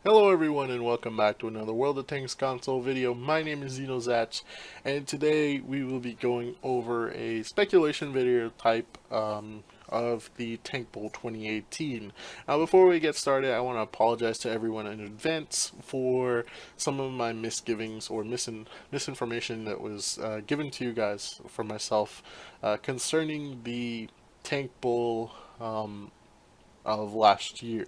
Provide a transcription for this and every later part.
Hello everyone and welcome back to another World of Tanks console video. My name is Xenozach and today we will be going over a speculation video type of the Tank Bowl 2018. Now before we get started, I want to apologize to everyone in advance for some of my misgivings or misinformation that was given to you guys from myself concerning the Tank Bowl of last year.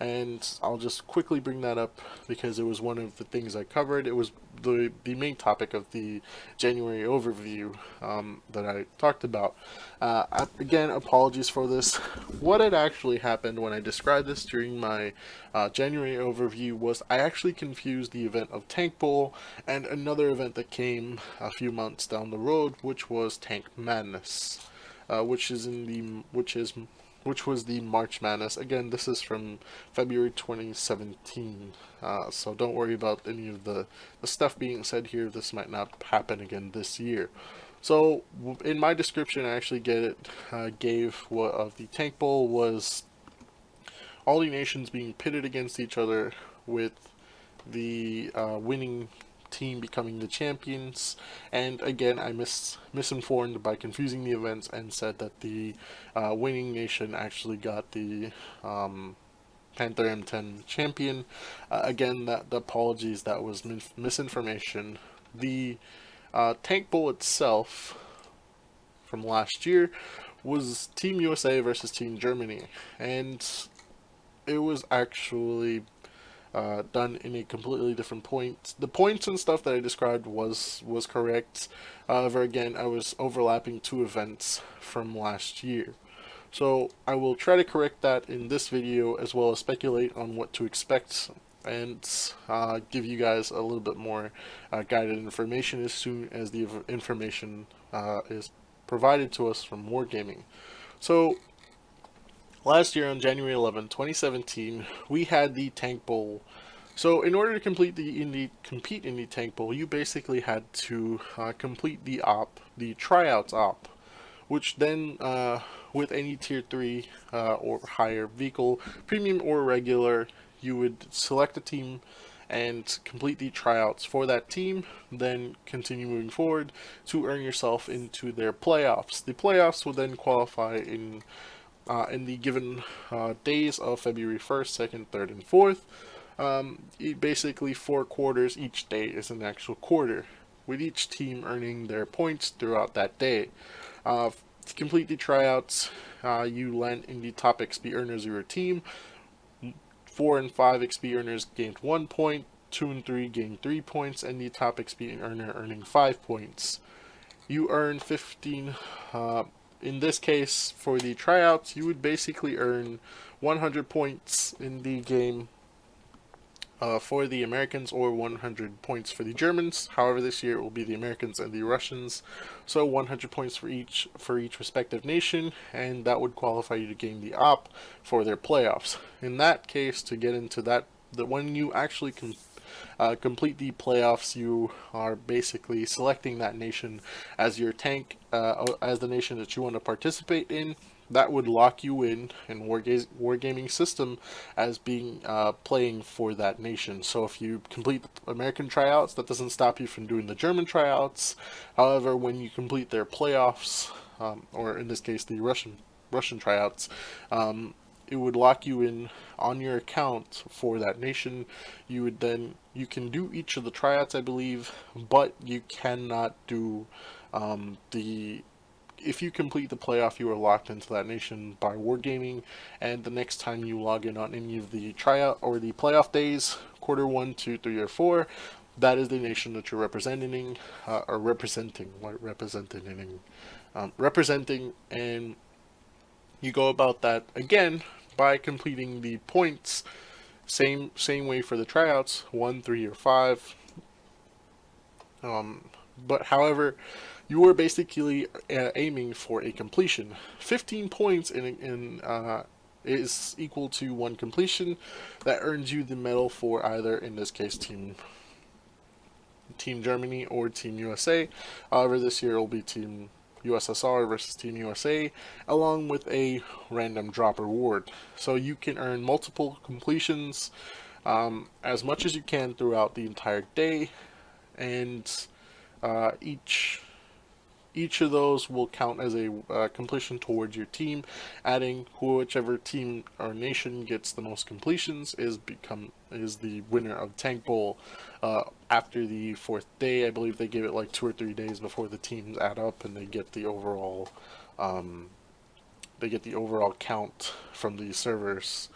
And I'll just quickly bring that up because it was one of the things I covered. It was the main topic of the January overview that I talked about. Again, apologies for this. What had actually happened when I described this during my January overview was I actually confused the event of Tank Bowl and another event that came a few months down the road, which was Tank Madness, which was the March Madness. Again, this is from February 2017, so don't worry about any of the stuff being said here. This might not happen again this year. So in my description, I actually gave what of the Tank Bowl was all the nations being pitted against each other with the winning team becoming the champions. And again, I misinformed by confusing the events and said that the winning nation actually got the Panther M10 champion. Again, the apologies, that was misinformation. The Tank Bowl itself from last year was Team USA versus Team Germany, and it was actually done in a completely different point. The points and stuff that I described was correct. However, again, I was overlapping two events from last year. So I will try to correct that in this video, as well as speculate on what to expect and give you guys a little bit more guided information as soon as the information is provided to us from Wargaming. So last year on January 11, 2017, we had the Tank Bowl. So in order to compete in the Tank Bowl, you basically had to complete the tryouts op, which then with any tier 3 or higher vehicle, premium or regular, you would select a team and complete the tryouts for that team, then continue moving forward to earn yourself into their playoffs. The playoffs will then qualify in the given days of February 1st, 2nd, 3rd, and 4th. Basically 4 quarters, each day is an actual quarter, with each team earning their points throughout that day. To complete the tryouts, you land in the top XP earners of your team. 4 and 5 XP earners gained 1 point, 2 and 3 gained 3 points, and the top XP earner earning 5 points. You earn 15. In this case, for the tryouts, you would basically earn 100 points in the game for the Americans, or 100 points for the Germans. However, this year it will be the Americans and the Russians, so 100 points for each respective nation, and that would qualify you to gain the op for their playoffs. In that case, to get into that, when you actually complete the playoffs, you are basically selecting that nation as your tank, as the nation that you want to participate in. That would lock you in Wargaming system as being playing for that nation. So if you complete the American tryouts, that doesn't stop you from doing the German tryouts. However, when you complete their playoffs, or in this case the Russian tryouts, it would lock you in on your account for that nation. You can do each of the tryouts, I believe, but you cannot do if you complete the playoff, you are locked into that nation by Wargaming, and the next time you log in on any of the tryout or the playoff days, quarter 1, 2, 3, or 4, that is the nation that you're representing, and you go about that again by completing the points. Same way for the tryouts, 1, 3, or 5. But however, you are basically aiming for a completion. 15 points is equal to 1 completion. That earns you the medal for either, in this case, Team Germany or Team USA. However, this year it will be Team USSR versus Team USA, along with a random drop reward. So you can earn multiple completions as much as you can throughout the entire day, and each of those will count as a completion towards your team. Adding whichever team or nation gets the most completions is the winner of Tank Bowl. After the fourth day, I believe they give it like 2 or 3 days before the teams add up, and they get the overall count from the servers.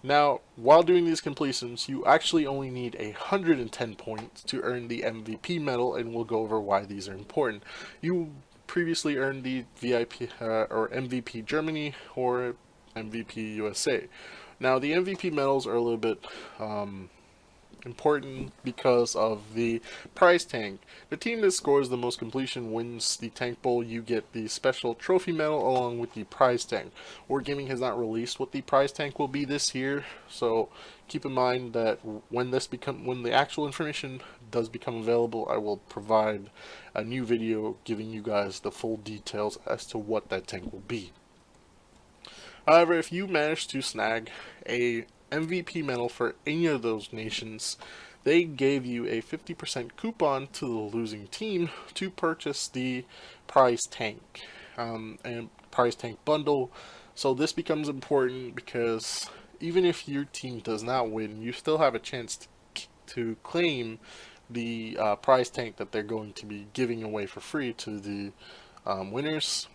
Now, while doing these completions, you actually only need 110 points to earn the MVP medal, and we'll go over why these are important. You previously earned the VIP or MVP Germany or MVP USA. Now, the MVP medals are a little bit important because of the prize tank. The team that scores the most completion wins the Tank Bowl. You get the special trophy medal along with the prize tank. Wargaming has not released what the prize tank will be this year, so keep in mind that when the actual information does become available, I will provide a new video giving you guys the full details as to what that tank will be. However, if you manage to snag a MVP medal for any of those nations, they gave you a 50% coupon to the losing team to purchase the prize tank and prize tank bundle. So this becomes important because even if your team does not win, you still have a chance to claim the prize tank that they're going to be giving away for free to the winners.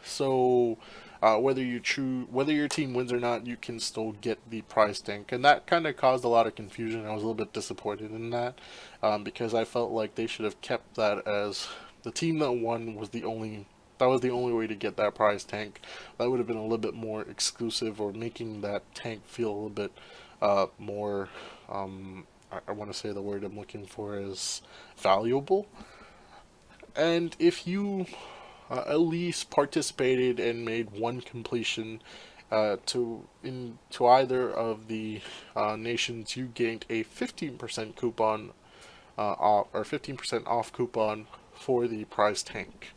So whether your team wins or not, you can still get the prize tank, and that kind of caused a lot of confusion. I was a little bit disappointed in that because I felt like they should have kept that as the team that won was the only way to get that prize tank. That would have been a little bit more exclusive, or making that tank feel a little bit more. I want to say the word I'm looking for is valuable. And if you at least participated and made one completion to either of the nations, you gained a 15% coupon off, or 15% off coupon for the prize tank.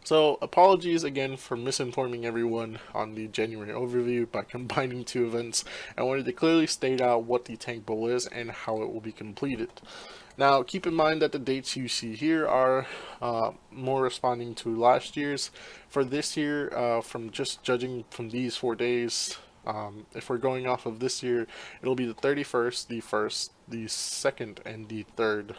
So apologies again for misinforming everyone on the January overview by combining two events. I wanted to clearly state out what the Tank Bowl is and how it will be completed. Now, keep in mind that the dates you see here are more responding to last year's. For this year, from just judging from these 4 days, if we're going off of this year, it'll be the 31st, the 1st, the 2nd, and the 3rd.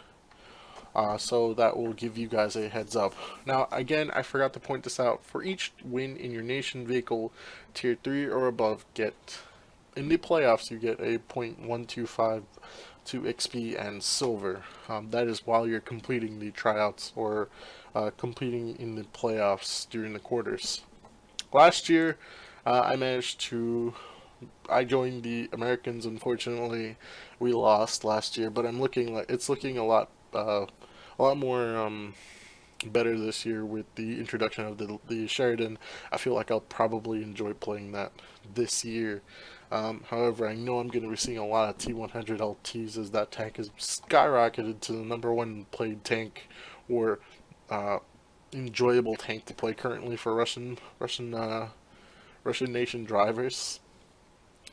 So that will give you guys a heads up. Now, again, I forgot to point this out. For each win in your nation vehicle, tier 3 or above, in the playoffs, you get a 0.125 to XP and silver. That is while you're completing the tryouts or competing in the playoffs during the quarters. Last year, I joined the Americans. Unfortunately, we lost last year, but it's looking a lot more better this year with the introduction of the Sheridan. I feel like I'll probably enjoy playing that this year. However, I know I'm going to be seeing a lot of T100 LTs as that tank has skyrocketed to the #1 played tank, or enjoyable tank to play currently for Russian nation drivers.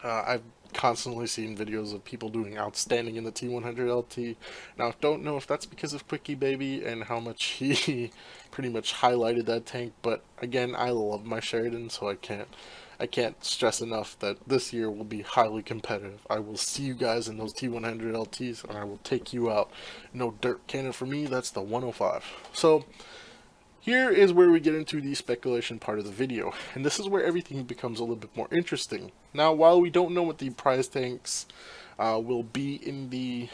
I've constantly seen videos of people doing outstanding in the T100 LT. Now, don't know if that's because of Quickie Baby and how much he pretty much highlighted that tank, but again, I love my Sheridan, so I can't stress enough that this year will be highly competitive. I will see you guys in those T100 LTs, and I will take you out. No dirt cannon for me, that's the 105. So, here is where we get into the speculation part of the video, and this is where everything becomes a little bit more interesting. Now, while we don't know what the prize tanks will be in the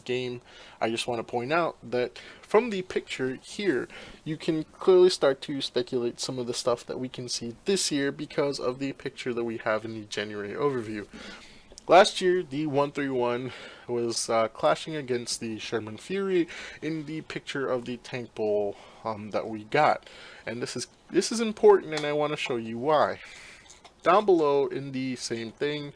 game, I just want to point out that from the picture here, you can clearly start to speculate some of the stuff that we can see this year because of the picture that we have in the January overview. Last year, the 131 was clashing against the Sherman Fury in the picture of the Tank Bowl that we got, and this is important, and I want to show you why. Down below in the same thing,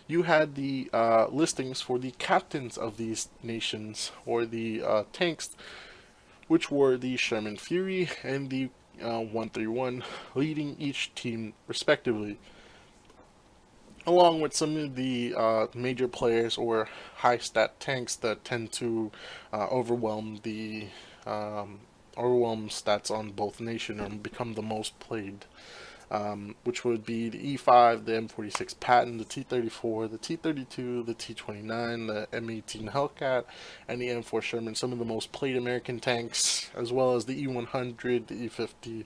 you had the listings for the captains of these nations, or the tanks, which were the Sherman Fury and the 131, leading each team respectively. along with some of the major players or high stat tanks that tend to overwhelm the um, overwhelm stats on both nation and become the most played, which would be the E5, the M46 Patton, the T34, the T32, the T29, the M18 Hellcat, and the M4 Sherman, some of the most played American tanks, as well as the E100, the E50,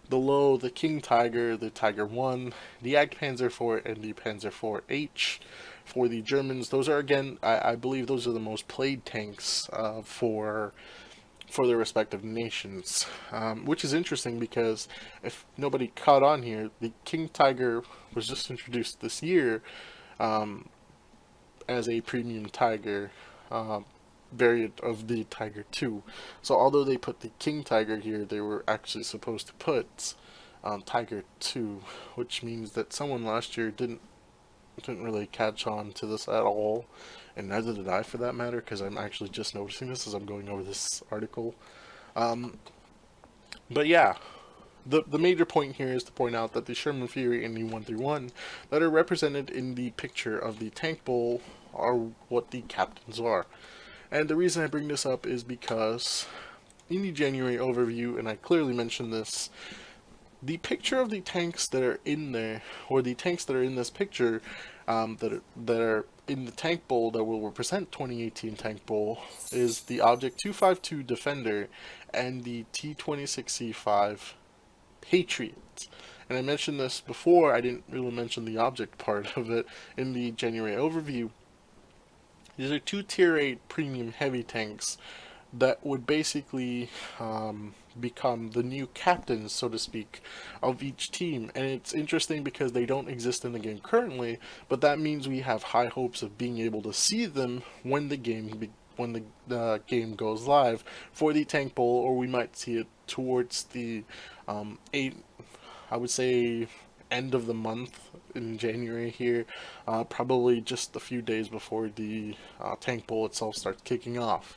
the Low, the King Tiger, the Tiger 1, the Jagdpanzer IV, and the Panzer IV-H. For the Germans, those are again, I believe those are the most played tanks for their respective nations, which is interesting because if nobody caught on here, the King Tiger was just introduced this year um, as a premium Tiger variant of the Tiger 2. So although they put the King Tiger here, they were actually supposed to put Tiger 2, which means that someone last year didn't really catch on to this at all, and neither did I for that matter, because I'm actually just noticing this as I'm going over this article. Um, but yeah, the major point here is to point out that the Sherman Fury and the 131 that are represented in the picture of the tank bowl are what the captains are. And the reason I bring this up is because in the January overview, and I clearly mentioned this, the picture of the tanks that are in there, or the tanks that are in this picture, that are in the tank bowl that will represent 2018 tank bowl, is the Object 252 Defender and the T26E5 Patriot. And I mentioned this before, I didn't really mention the object part of it in the January overview. These are two tier 8 premium heavy tanks that would basically become the new captains, so to speak, of each team. And it's interesting because they don't exist in the game currently, but that means we have high hopes of being able to see them when the game goes live for the tank bowl, or we might see it towards the eight, I would say, end of the month in January here, probably just a few days before the tank bowl itself starts kicking off.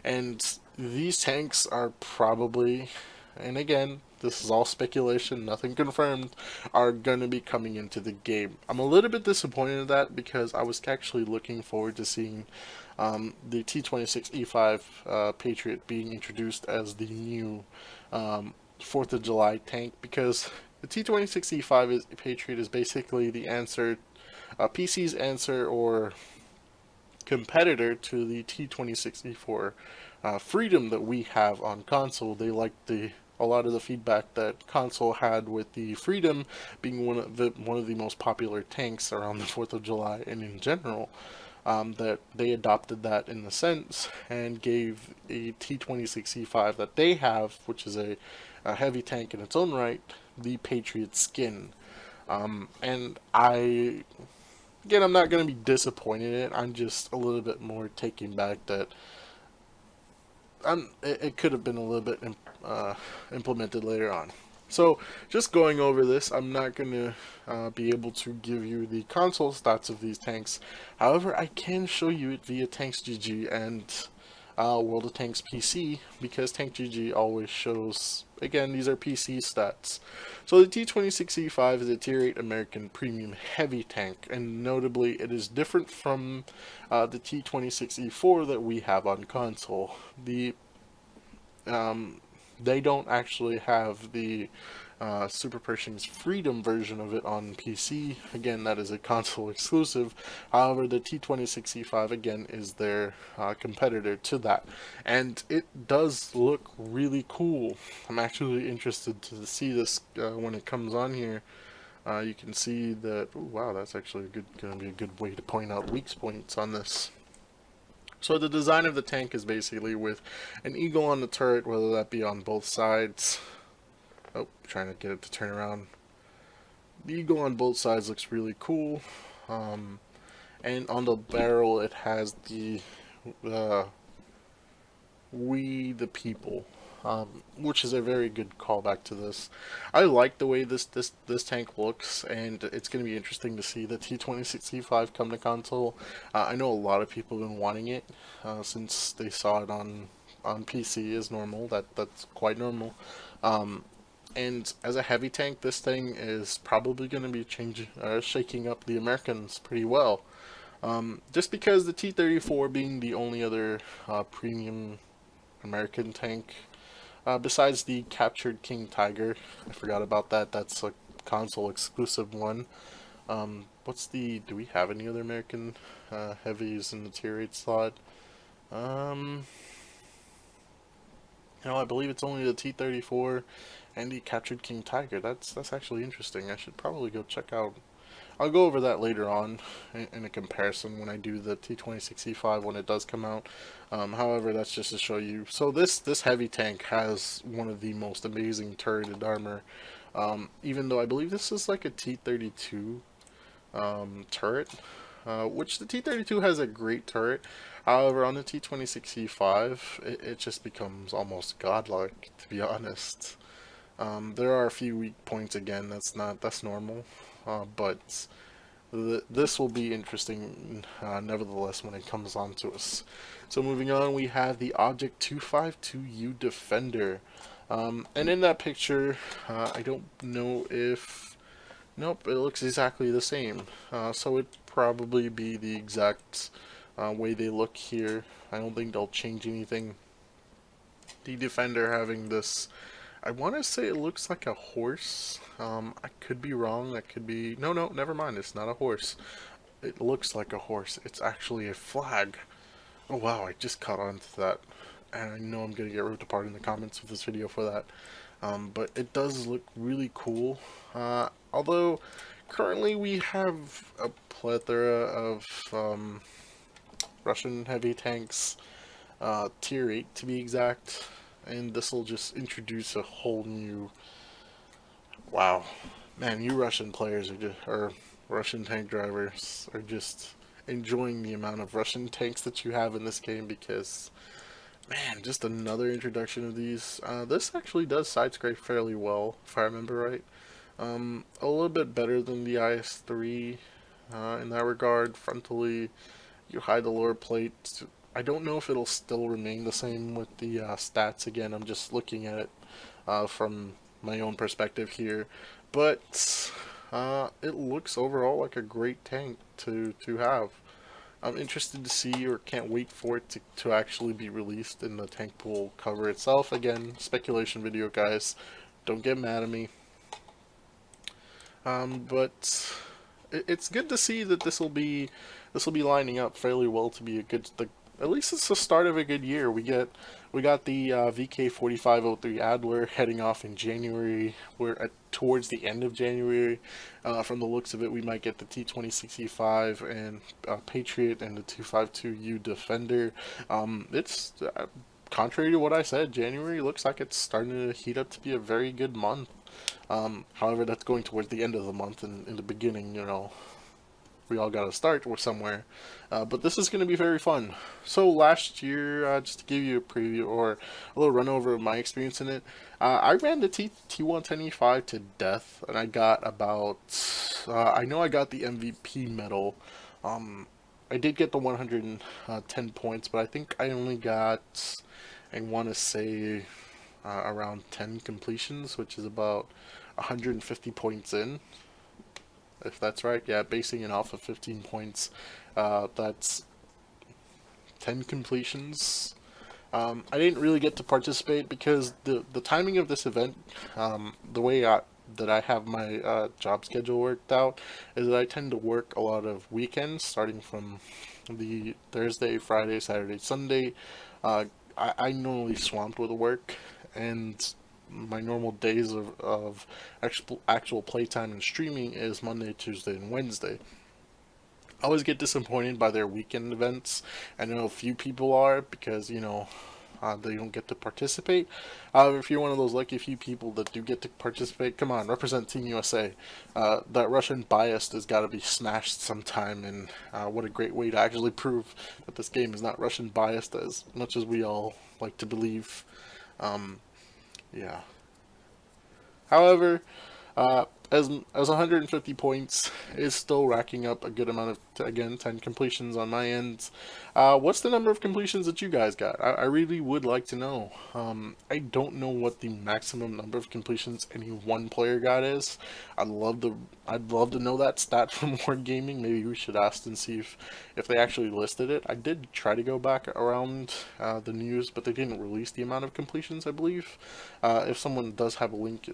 And these tanks are probably, and again, this is all speculation, nothing confirmed, are going to be coming into the game. I'm a little bit disappointed in that because I was actually looking forward to seeing the T26E5 Patriot being introduced as the new 4th of July tank, because the T26E5 Patriot is basically the answer, PC's answer or competitor to the T26E4 Freedom that we have on console. They liked a lot of the feedback that console had with the Freedom being one of the most popular tanks around the 4th of July and in general. That they adopted that in the sense and gave a T26E5 that they have, which is a heavy tank in its own right, the Patriot skin. And again, I'm not going to be disappointed in it. I'm just a little bit more taken back that it could have been a little bit implemented later on. So, just going over this, I'm not going to be able to give you the console stats of these tanks. However, I can show you it via TanksGG and World of Tanks PC, because TanksGG always shows, again, these are PC stats. So the T26E5 is a tier 8 American premium heavy tank, and notably it is different from the T26E4 that we have on console. They don't actually have the Super Pershing's Freedom version of it on PC. Again, that is a console exclusive. However, the T26E5 again is their competitor to that, and it does look really cool. I'm actually interested to see this when it comes on here. You can see that. Ooh, wow, that's actually going to be a good way to point out weak points on this. So the design of the tank is basically with an eagle on the turret, whether that be on both sides. Oh, trying to get it to turn around. The eagle on both sides looks really cool. And on the barrel it has the We the People, which is a very good callback to this. I like the way this tank looks, and it's going to be interesting to see the T26E5 come to console. I know a lot of people have been wanting it since they saw it on PC as normal. That's quite normal. And as a heavy tank, this thing is probably going to be shaking up the Americans pretty well. Just because the T-34 being the only other premium American tank, besides the captured King Tiger, I forgot about that. That's a console exclusive one. Do we have any other American heavies in the tier 8 slot? Um, I believe it's only the T-34 and the captured King Tiger. That's actually interesting. I should probably go check out. I'll go over that later on in a comparison when I do the T26E5 when it does come out. However, that's just to show you. So this heavy tank has one of the most amazing turreted armor. Even though I believe this is like a T32 turret, which the T32 has a great turret. However, on the T26E5, it just becomes almost godlike, to be honest. There are a few weak points again. That's normal, but this will be interesting, nevertheless, when it comes on to us. So moving on, we have the Object 252U Defender, and in that picture, I don't know if. Nope, it looks exactly the same. So it'd probably be the exact way they look here. I don't think they'll change anything. The Defender having this, I want to say it looks like a horse. I could be wrong. That could be... No, never mind. It's not a horse. It looks like a horse. It's actually a flag. Oh wow, I just caught on to that. And I know I'm going to get ripped apart in the comments of this video for that. But it does look really cool. Although, currently we have a plethora of Russian heavy tanks, tier 8 to be exact, and this will just introduce a whole new... Wow. Man, you Russian players or Russian tank drivers are just enjoying the amount of Russian tanks that you have in this game, because... Man, just another introduction of these. This actually does side-scrape fairly well, if I remember right. A little bit better than the IS-3 in that regard. Frontally, you hide the lower plate. I don't know if it'll still remain the same with the stats. Again, I'm just looking at it from my own perspective here. But it looks overall like a great tank to have. I'm interested to see, or can't wait for it to actually be released in the tank pool cover itself. Again, speculation video, guys. Don't get mad at me. But it's good to see that this will be lining up fairly well to be a good. At least it's the start of a good year. We got the VK4503 Adler heading off in January. We're towards the end of January. From the looks of it, we might get the T26E5 and Patriot and the 252U Defender. It's contrary to what I said, January looks like it's starting to heat up to be a very good month. However, that's going towards the end of the month, and in the beginning, we all got to start somewhere. But this is going to be very fun. So last year, just to give you a preview or a little run over of my experience in it, I ran the T110E5 to death, and I got about, I know I got the MVP medal. I did get the 110 points, but I think I only got, I want to say, around 10 completions, which is about 150 points in. If that's right, yeah, basing it off of 15 points, that's 10 completions. I didn't really get to participate because the timing of this event, the way that I have my job schedule worked out, is that I tend to work a lot of weekends, starting from the Thursday, Friday, Saturday, Sunday. I normally swamped with work, and my normal days of actual playtime and streaming is Monday, Tuesday, and Wednesday. I always get disappointed by their weekend events. I know a few people are, because they don't get to participate. However, if you're one of those lucky few people that do get to participate, come on, represent Team USA. That Russian bias has got to be smashed sometime, and what a great way to actually prove that this game is not Russian biased as much as we all like to believe. Yeah. However, As 150 points is still racking up a good amount of, again, 10 completions on my end. What's the number of completions that you guys got? I really would like to know. I don't know what the maximum number of completions any one player got is. I'd love to know that stat from Wargaming. Maybe we should ask and see if they actually listed it. I did try to go back around the news, but they didn't release the amount of completions, I believe. If someone does have a link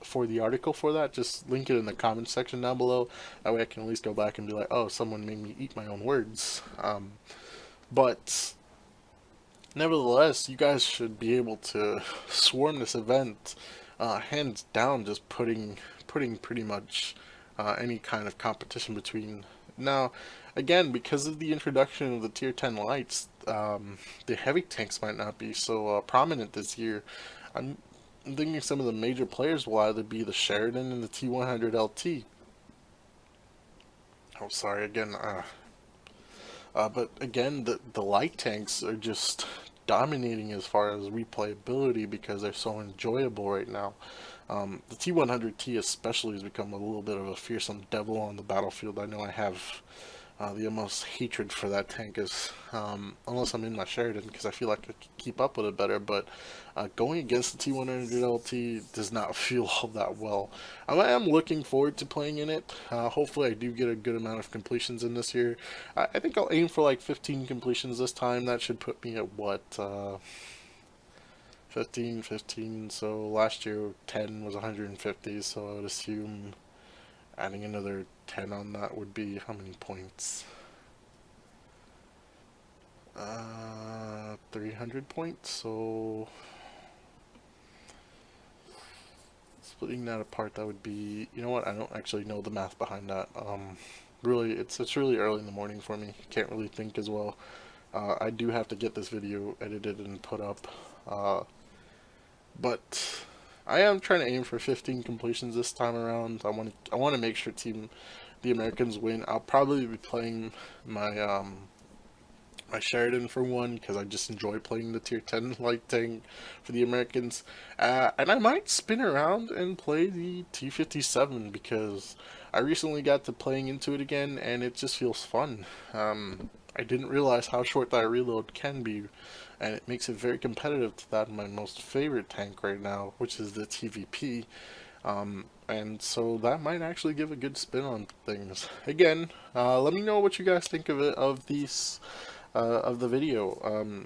for the article for that, just link it in the comments section down below. That way I can at least go back and be like, oh, someone made me eat my own words. But nevertheless, you guys should be able to swarm this event, hands down, just putting pretty much any kind of competition between. Now, again, because of the introduction of the tier 10 lights, the heavy tanks might not be so prominent this year. I'm thinking some of the major players will either be the Sheridan and the T100 LT. Oh, sorry again. But again, the light tanks are just dominating as far as replayability because they're so enjoyable right now. The T100T especially has become a little bit of a fearsome devil on the battlefield. I know I have the utmost hatred for that tank, is unless I'm in my Sheridan, because I feel like I can keep up with it better, but going against the T100 LT does not feel all that well. I am looking forward to playing in it. Hopefully I do get a good amount of completions in this year. I think I'll aim for like 15 completions this time. That should put me at what, 15, so last year 10 was 150, so I would assume adding another 10 on that would be how many points? 300 points, so splitting that apart, that would be, you know what, I don't actually know the math behind that. Really, it's really early in the morning for me, can't really think as well. I do have to get this video edited and put up, but I am trying to aim for 15 completions this time around. I want to make sure the Americans win. I'll probably be playing my my Sheridan for one, because I just enjoy playing the tier 10 light tank for the Americans. And I might spin around and play the T57 because I recently got to playing into it again and it just feels fun. I didn't realize how short that reload can be, and it makes it very competitive to that of my most favorite tank right now, which is the TVP. And so that might actually give a good spin on things. Again, let me know what you guys think of it, of these, of the video.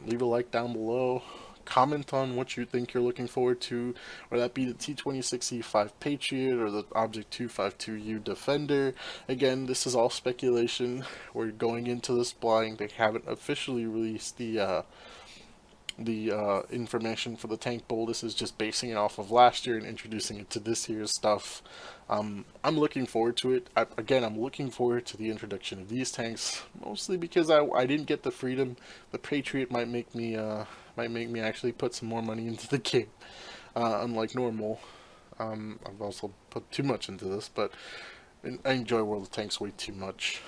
Leave a like down below. Comment on what you think you're looking forward to, whether that be the T26E5 Patriot or the Object 252U Defender. Again, this is all speculation. We're going into this blind. They haven't officially released the information for the tank bowl. This is just basing it off of last year and introducing it to this year's stuff. I'm looking forward to it. Again, I'm looking forward to the introduction of these tanks, mostly because I didn't get the freedom. The Patriot might make me actually put some more money into the game, unlike normal. I've also put too much into this, but I enjoy World of Tanks way too much.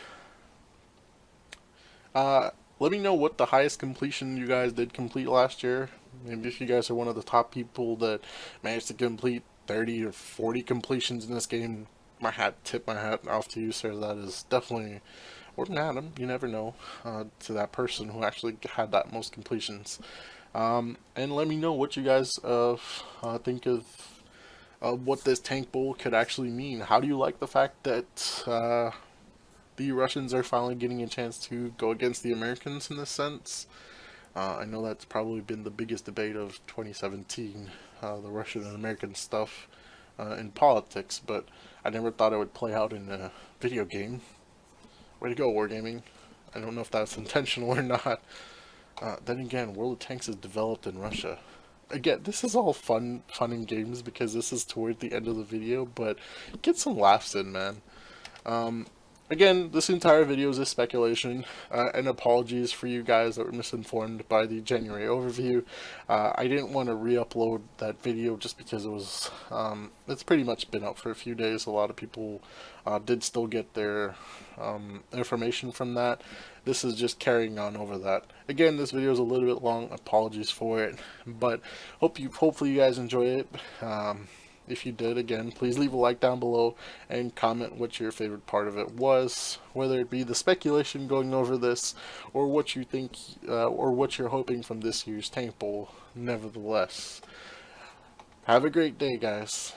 Let me know what the highest completion you guys did complete last year. Maybe if you guys are one of the top people that managed to complete 30 or 40 completions in this game, tip my hat off to you, sir. That is definitely, or madam, you never know, to that person who actually had that most completions. And let me know what you guys think of what this tank bowl could actually mean. How do you like the fact that the Russians are finally getting a chance to go against the Americans in this sense? I know that's probably been the biggest debate of 2017, the Russian and American stuff in politics, but I never thought it would play out in a video game. Way to go, Wargaming. I don't know if that's intentional or not. Then again, World of Tanks is developed in Russia. Again, this is all fun and games because this is toward the end of the video, but get some laughs in, man. Again, this entire video is a speculation, and apologies for you guys that were misinformed by the January overview. I didn't want to re-upload that video just because it was, it's pretty much been out for a few days. A lot of people did still get their information from that. This is just carrying on over that. Again, this video is a little bit long. Apologies for it, but hopefully you guys enjoy it. If you did, again, please leave a like down below and comment what your favorite part of it was, whether it be the speculation going over this, or what you think, or what you're hoping from this year's Tank Bowl. Nevertheless, have a great day, guys.